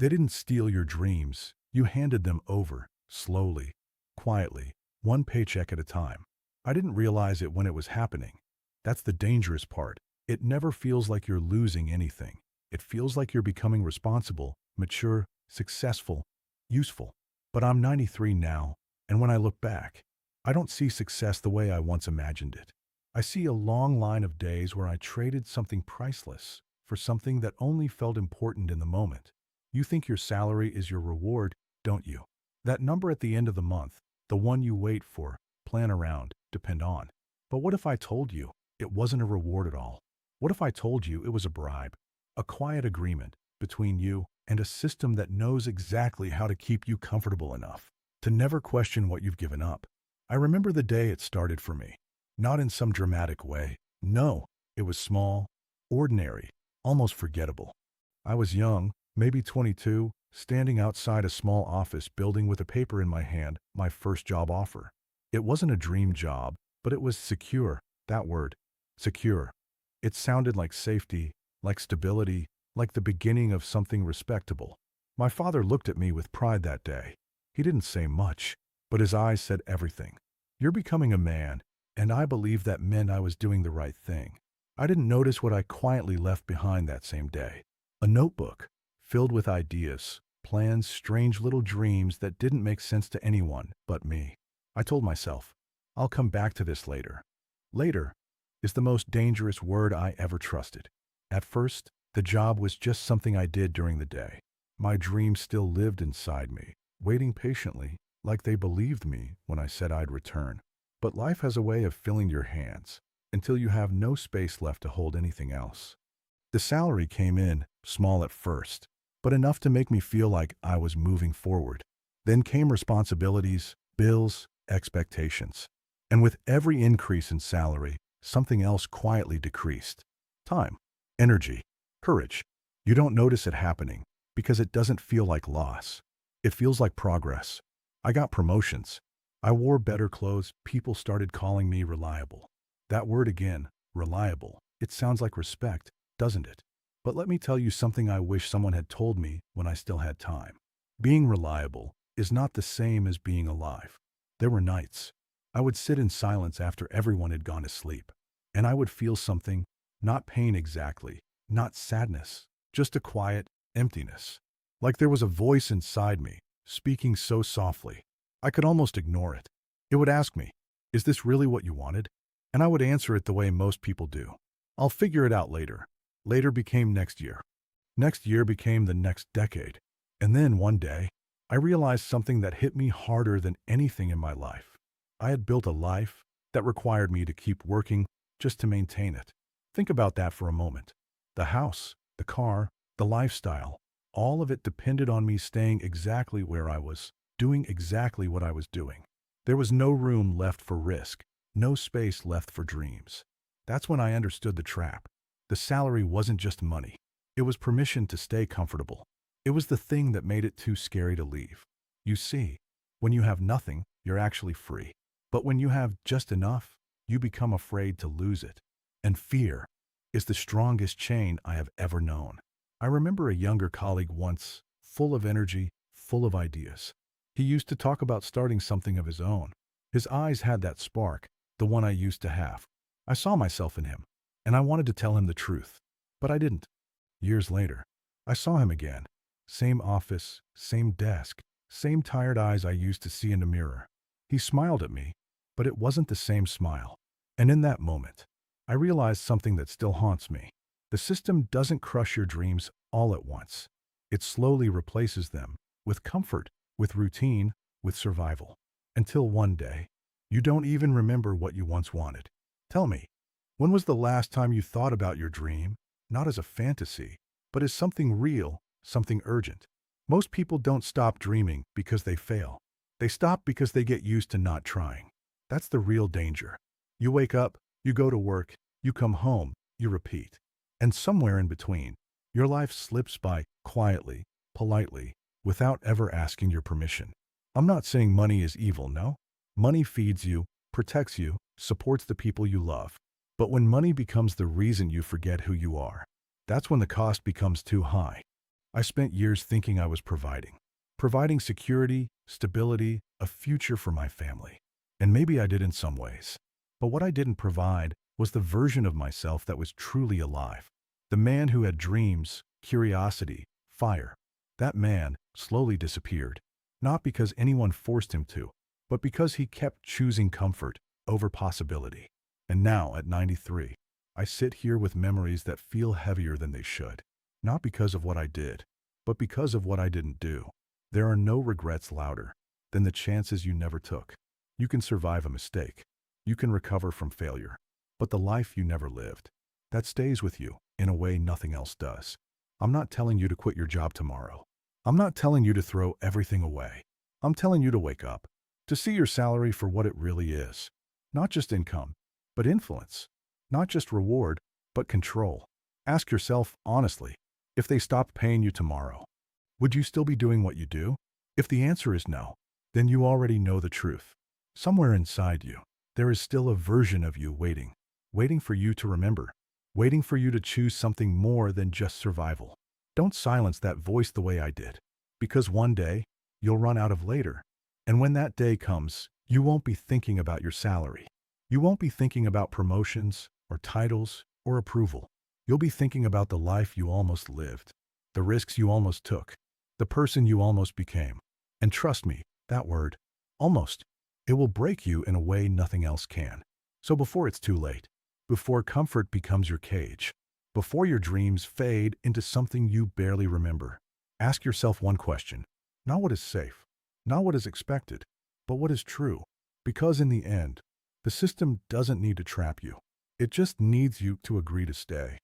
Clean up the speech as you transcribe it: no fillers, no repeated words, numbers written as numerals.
They didn't steal your dreams. You handed them over, slowly, quietly, one paycheck at a time. I didn't realize it when it was happening. That's the dangerous part. It never feels like you're losing anything. It feels like you're becoming responsible, mature, successful, useful. But I'm 93 now, and when I look back, I don't see success the way I once imagined it. I see a long line of days where I traded something priceless for something that only felt important in the moment. You think your salary is your reward, don't you? That number at the end of the month, the one you wait for, plan around, depend on. But what if I told you it wasn't a reward at all? What if I told you it was a bribe, a quiet agreement between you and a system that knows exactly how to keep you comfortable enough to never question what you've given up? I remember the day it started for me. Not in some dramatic way. No, it was small, ordinary, almost forgettable. I was young, maybe 22, standing outside a small office building with a paper in my hand, my first job offer. It wasn't a dream job, but it was secure, that word, secure. It sounded like safety, like stability, like the beginning of something respectable. My father looked at me with pride that day. He didn't say much, but his eyes said everything. You're becoming a man, and I believed that meant I was doing the right thing. I didn't notice what I quietly left behind that same day. A notebook, filled with ideas, plans, strange little dreams that didn't make sense to anyone but me. I told myself, I'll come back to this later. Later is the most dangerous word I ever trusted. At first, the job was just something I did during the day. My dreams still lived inside me, waiting patiently, like they believed me when I said I'd return. But life has a way of filling your hands until you have no space left to hold anything else. The salary came in, small at first, but enough to make me feel like I was moving forward. Then came responsibilities, bills, expectations. And with every increase in salary, something else quietly decreased. Time, energy, courage. You don't notice it happening because it doesn't feel like loss. It feels like progress. I got promotions. I wore better clothes. People started calling me reliable. That word again, reliable. It sounds like respect, doesn't it? But let me tell you something I wish someone had told me when I still had time. Being reliable is not the same as being alive. There were nights I would sit in silence after everyone had gone to sleep, and I would feel something, not pain exactly, not sadness, just a quiet emptiness. Like there was a voice inside me, speaking so softly, I could almost ignore it. It would ask me, is this really what you wanted? And I would answer it the way most people do. I'll figure it out later. Later became next year. Next year became the next decade. And then one day, I realized something that hit me harder than anything in my life. I had built a life that required me to keep working just to maintain it. Think about that for a moment. The house, the car, the lifestyle, all of it depended on me staying exactly where I was, doing exactly what I was doing. There was no room left for risk, no space left for dreams. That's when I understood the trap. The salary wasn't just money. It was permission to stay comfortable. It was the thing that made it too scary to leave. You see, when you have nothing, you're actually free. But when you have just enough, you become afraid to lose it. And fear is the strongest chain I have ever known. I remember a younger colleague once, full of energy, full of ideas. He used to talk about starting something of his own. His eyes had that spark, the one I used to have. I saw myself in him, and I wanted to tell him the truth, but I didn't. Years later, I saw him again. Same office, same desk, same tired eyes I used to see in the mirror. He smiled at me, but it wasn't the same smile. And in that moment, I realized something that still haunts me. The system doesn't crush your dreams all at once. It slowly replaces them with comfort, with routine, with survival. Until one day, you don't even remember what you once wanted. Tell me, when was the last time you thought about your dream, not as a fantasy, but as something real, something urgent? Most people don't stop dreaming because they fail. They stop because they get used to not trying. That's the real danger. You wake up, you go to work, you come home, you repeat. And somewhere in between, your life slips by quietly, politely, without ever asking your permission. I'm not saying money is evil, no. Money feeds you, protects you, supports the people you love. But when money becomes the reason you forget who you are, that's when the cost becomes too high. I spent years thinking I was providing security, stability, a future for my family. And maybe I did in some ways. But what I didn't provide was the version of myself that was truly alive. The man who had dreams, curiosity, fire. That man slowly disappeared. Not because anyone forced him to, but because he kept choosing comfort over possibility. And now, at 93, I sit here with memories that feel heavier than they should. Not because of what I did, but because of what I didn't do. There are no regrets louder than the chances you never took. You can survive a mistake. You can recover from failure. But the life you never lived, that stays with you in a way nothing else does. I'm not telling you to quit your job tomorrow. I'm not telling you to throw everything away. I'm telling you to wake up, to see your salary for what it really is. Not just income, but influence. Not just reward, but control. Ask yourself honestly, if they stopped paying you tomorrow, would you still be doing what you do? If the answer is no, then you already know the truth. Somewhere inside you, there is still a version of you waiting for you to remember, waiting for you to choose something more than just survival. Don't silence that voice the way I did, because one day, you'll run out of later. And when that day comes, you won't be thinking about your salary. You won't be thinking about promotions or titles or approval. You'll be thinking about the life you almost lived, the risks you almost took, the person you almost became. And trust me, that word, almost, it will break you in a way nothing else can. So before it's too late, before comfort becomes your cage, before your dreams fade into something you barely remember, ask yourself one question. Not what is safe, not what is expected, but what is true. Because in the end, the system doesn't need to trap you. It just needs you to agree to stay.